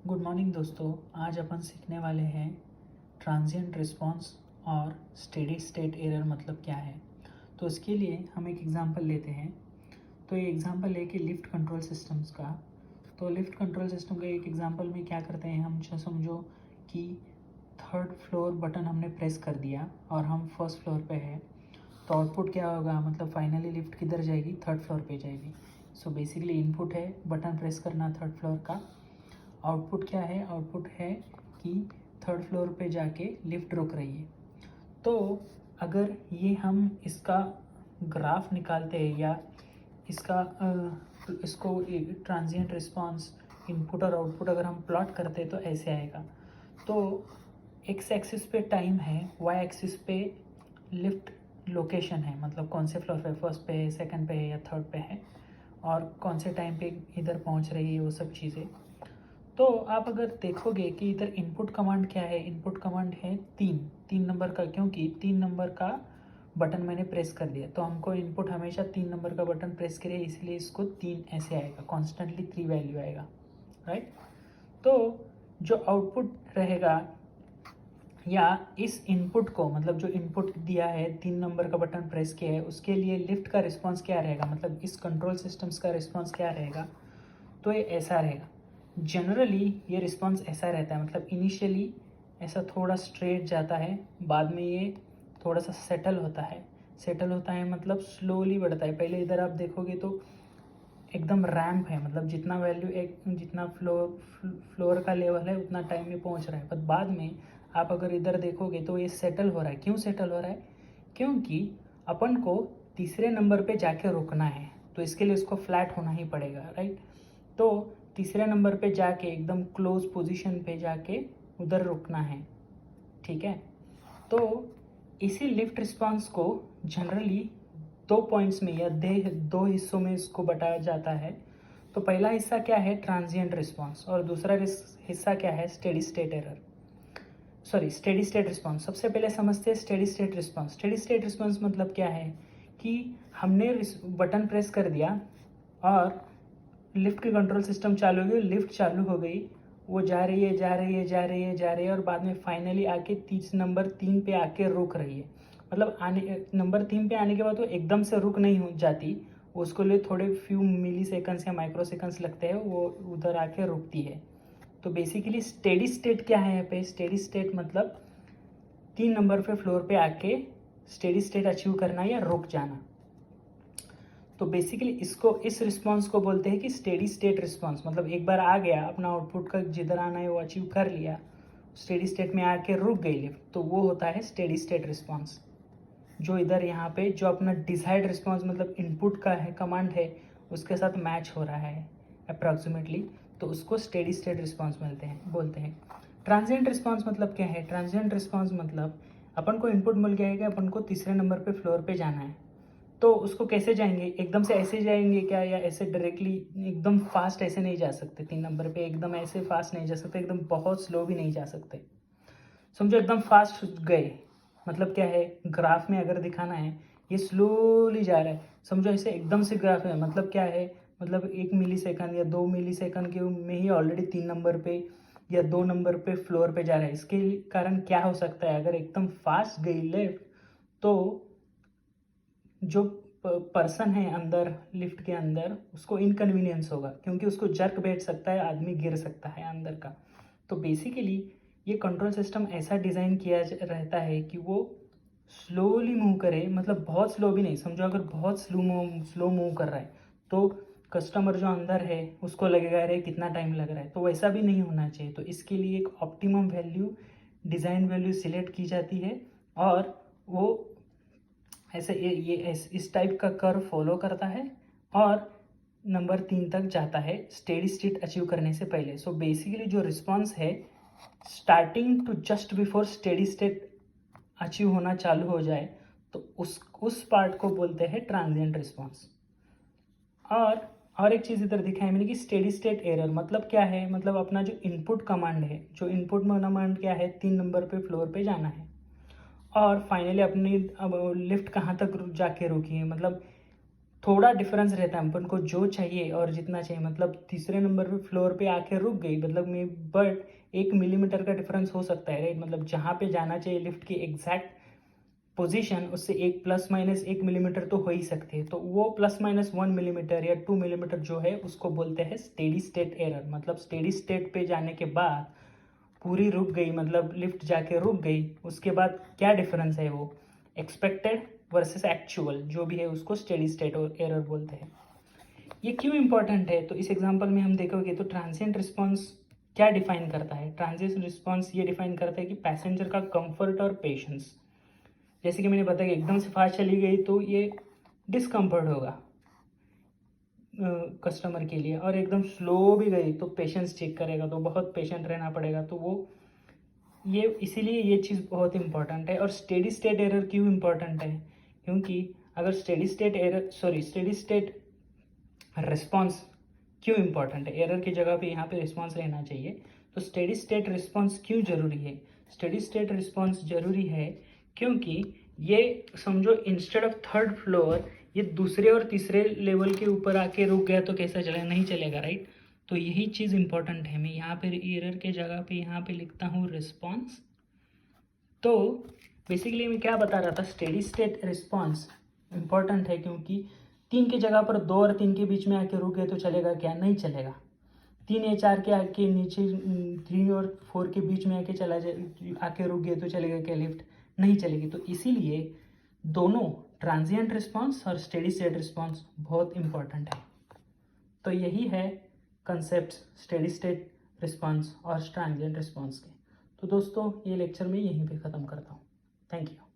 Good morning दोस्तों। आज अपन सीखने वाले हैं ट्रांजिएंट रिस्पांस और स्टेडी स्टेट एरर मतलब क्या है। तो इसके लिए हम एक एग्जांपल लेते हैं। तो ये एग्जांपल है कि लिफ्ट कंट्रोल सिस्टम्स का। तो लिफ्ट कंट्रोल सिस्टम का एक एग्जांपल में क्या करते हैं हम, समझो कि थर्ड फ्लोर बटन हमने प्रेस कर दिया और हम फर्स्ट फ्लोर पे है। तो आउटपुट क्या होगा, मतलब फाइनली लिफ्ट किधर जाएगी, थर्ड फ्लोर पे जाएगी। सो बेसिकली इनपुट है बटन प्रेस करना थर्ड फ्लोर का। आउटपुट क्या है, आउटपुट है कि थर्ड फ्लोर पे जाके लिफ्ट रुक रही है। तो अगर ये हम इसका ग्राफ निकालते हैं या इसको ट्रांजिएंट रिस्पांस इनपुट और आउटपुट अगर हम प्लॉट करते हैं तो ऐसे आएगा। तो एक्स एक्सिस पे टाइम है, वाई एक्सिस पे लिफ्ट लोकेशन है, मतलब कौन से फ्लोर पे, फर्स्ट पे है, सेकंड पे है या थर्ड पे है, और कौन से टाइम पे इधर पहुंच रही है, वो सब चीज़ें। तो आप अगर देखोगे कि इधर इनपुट कमांड क्या है, इनपुट कमांड है तीन नंबर का, क्योंकि 3 नंबर का बटन मैंने प्रेस कर दिया तो हमको इनपुट हमेशा 3 नंबर का बटन प्रेस करे, इसलिए इसको 3 ऐसे आएगा, कॉन्स्टेंटली 3 वैल्यू आएगा, राइट। तो जो आउटपुट रहेगा या इस इनपुट को, मतलब जो इनपुट दिया है 3 नंबर का बटन प्रेस किया है, उसके लिए लिफ्ट का रिस्पॉन्स क्या रहेगा, मतलब इस कंट्रोल सिस्टम्स का रिस्पॉन्स क्या रहेगा। तो ये ऐसा रहेगा। जनरली ये रिस्पॉन्स ऐसा रहता है, मतलब इनिशियली ऐसा थोड़ा स्ट्रेट जाता है, बाद में ये थोड़ा सा सेटल होता है मतलब स्लोली बढ़ता है। पहले इधर आप देखोगे तो एकदम रैम्प है, मतलब जितना वैल्यू जितना फ्लोर का लेवल है उतना टाइम में पहुंच रहा है। पर बाद में आप अगर इधर देखोगे तो ये सेटल हो रहा है। क्यों सेटल हो रहा है, क्योंकि अपन को तीसरे नंबर पे जाके रुकना है, तो इसके लिए इसको फ्लैट होना ही पड़ेगा, राइट। तो तीसरे नंबर पे जाके एकदम क्लोज पोजीशन पे जाके उधर रुकना है, ठीक है। तो इसी लिफ्ट रिस्पांस को जनरली 2 पॉइंट्स में या 2 हिस्सों में इसको बताया जाता है। तो पहला हिस्सा क्या है, ट्रांजिएंट रिस्पांस, और दूसरा हिस्सा क्या है, स्टेडी स्टेट रिस्पांस। सबसे पहले समझते हैं steady state response. Steady state response मतलब क्या है कि हमने बटन प्रेस कर दिया और लिफ्ट की कंट्रोल सिस्टम चालू हो गई, लिफ्ट चालू हो गई, वो जा रही है और बाद में फाइनली आके नंबर 3 पे आके रुक रही है। मतलब नंबर 3 पे आने के बाद वो एकदम से रुक नहीं हो जाती, उसको लिए थोड़े फ्यू मिली सेकंड्स या माइक्रो सेकंड्स लगते हैं, वो उधर आके रुकती है। तो बेसिकली स्टेडी स्टेट क्या है यहाँ पे, स्टेडी स्टेट मतलब 3 नंबर पे फ्लोर पे आके स्टेडी स्टेट अचीव करना या रुक जाना। तो बेसिकली इस रिस्पांस को बोलते हैं कि स्टेडी स्टेट रिस्पांस, मतलब एक बार आ गया अपना आउटपुट का जिधर आना है वो अचीव कर लिया, स्टेडी स्टेट में आके रुक गई लिफ्ट, तो वो होता है स्टेडी स्टेट रिस्पांस। जो इधर यहाँ पे जो अपना डिजायर्ड रिस्पांस मतलब इनपुट का है, कमांड है, उसके साथ मैच हो रहा है अप्रॉक्सीमेटली, तो उसको स्टेडी स्टेट रिस्पांस बोलते हैं। ट्रांजिएंट रिस्पांस मतलब क्या है, ट्रांजिएंट रिस्पांस मतलब अपन को इनपुट मिल गया है कि अपन को तीसरे नंबर पे फ्लोर पे जाना है, तो उसको कैसे जाएंगे, एकदम से ऐसे जाएंगे क्या, या ऐसे डायरेक्टली एकदम फास्ट ऐसे नहीं जा सकते, 3 नंबर पे एकदम ऐसे फास्ट नहीं जा सकते, एकदम बहुत स्लो भी नहीं जा सकते। समझो एकदम फास्ट गए मतलब क्या है, ग्राफ में अगर दिखाना है ये स्लोली जा रहा है, समझो ऐसे एकदम से ग्राफ है, मतलब क्या है, मतलब 1 मिली सेकंड या 2 मिली सेकंड के में ही ऑलरेडी 3 नंबर पे या 2 नंबर पे फ्लोर पे जा रहा है। इसके कारण क्या हो सकता है, अगर एकदम फास्ट गई लेफ्ट तो जो पर्सन है अंदर लिफ्ट के अंदर उसको इनकन्वीनियंस होगा, क्योंकि उसको जर्क बैठ सकता है, आदमी गिर सकता है अंदर का। तो बेसिकली ये कंट्रोल सिस्टम ऐसा डिज़ाइन किया रहता है कि वो स्लोली मूव करे, मतलब बहुत स्लो भी नहीं। समझो अगर बहुत स्लो मूव कर रहा है तो कस्टमर जो अंदर है उसको लगेगा अरे कितना टाइम लग रहा है, तो वैसा भी नहीं होना चाहिए। तो इसके लिए एक optimum value, design value select की जाती है और वो ऐसे इस टाइप का कर्व फॉलो करता है और नंबर 3 तक जाता है स्टेडी स्टेट अचीव करने से पहले। सो बेसिकली जो रिस्पांस है starting to just before steady state achieve होना चालू हो जाए, तो उस पार्ट को बोलते हैं ट्रांजिएंट रिस्पांस। और एक चीज़ इधर दिखाई मैंने कि स्टेडी स्टेट एरर मतलब क्या है, मतलब अपना जो इनपुट कमांड है, जो इनपुट कमांड क्या है, 3 नंबर पे फ्लोर पे जाना है और फाइनली अपनी अब लिफ्ट कहाँ तक जाके रुकी है, मतलब थोड़ा डिफरेंस रहता है अपन को जो चाहिए और जितना चाहिए, मतलब तीसरे नंबर पे फ्लोर पे आके रुक गई, मतलब में बट 1 मिलीमीटर का डिफरेंस हो सकता है, राइट। मतलब जहाँ पे जाना चाहिए लिफ्ट की एग्जैक्ट पोजीशन, उससे एक प्लस माइनस 1 मिलीमीटर तो हो ही सकती है। तो वो प्लस माइनस 1 मिलीमीटर या 2 मिलीमीटर जो है उसको बोलते हैं स्टेडी स्टेट एरर। मतलब स्टेडी स्टेट पे जाने के बाद पूरी रुक गई, मतलब लिफ्ट जाके रुक गई, उसके बाद क्या डिफरेंस है वो एक्सपेक्टेड वर्सेस एक्चुअल जो भी है उसको स्टेडी स्टेट एरर बोलते हैं। ये क्यों इंपॉर्टेंट है, तो इस एग्जांपल में हम देखोगे तो ट्रांजिएंट रिस्पॉन्स क्या डिफाइन करता है। ट्रांजिएंट रिस्पॉन्स ये डिफाइन करता है कि पैसेंजर का कंफर्ट और पेशेंस। जैसे कि मैंने बताया कि एकदम से फास्ट चली गई तो ये डिस्कम्फर्ट होगा कस्टमर के लिए, और एकदम स्लो भी गई तो पेशेंस चेक करेगा, तो बहुत पेशेंट रहना पड़ेगा। तो वो ये इसीलिए ये चीज़ बहुत इंपॉर्टेंट है। और स्टेडी स्टेट एरर क्यों इंपॉर्टेंट है, क्योंकि अगर स्टेडी स्टेट रिस्पॉन्स क्यों इंपॉर्टेंट है, एरर की जगह पे यहाँ पे रिस्पॉन्स रहना चाहिए। तो स्टेडी स्टेट रिस्पॉन्स क्यों जरूरी है, स्टेडी स्टेट रिस्पॉन्स जरूरी है क्योंकि ये समझो इंस्टेड ऑफ थर्ड फ्लोर ये दूसरे और तीसरे लेवल के ऊपर आके रुक गया तो कैसा चलेगा, नहीं चलेगा, राइट। तो यही चीज़ इंपॉर्टेंट है। मैं यहाँ पे एरर के जगह पे यहाँ पे लिखता हूँ रिस्पॉन्स। तो बेसिकली मैं क्या बता रहा था, स्टेडी स्टेट रिस्पॉन्स इंपॉर्टेंट है क्योंकि 3 की जगह पर 2 और 3 के बीच में आके रुक गए तो चलेगा क्या, नहीं चलेगा। 3 या 4 के आके नीचे 3 और 4 के बीच में आके चला जाए आके रुक गए तो चलेगा क्या, लिफ्ट नहीं चलेगी। तो इसीलिए दोनों ट्रांजिएंट रिस्पॉन्स और स्टेडी स्टेट रिस्पॉन्स बहुत इंपॉर्टेंट है। तो यही है कंसेप्ट स्टेडी स्टेट रिस्पॉन्स और ट्रांजिएंट रिस्पॉन्स के। तो दोस्तों ये लेक्चर मैं यहीं पे ख़त्म करता हूँ। Thank you.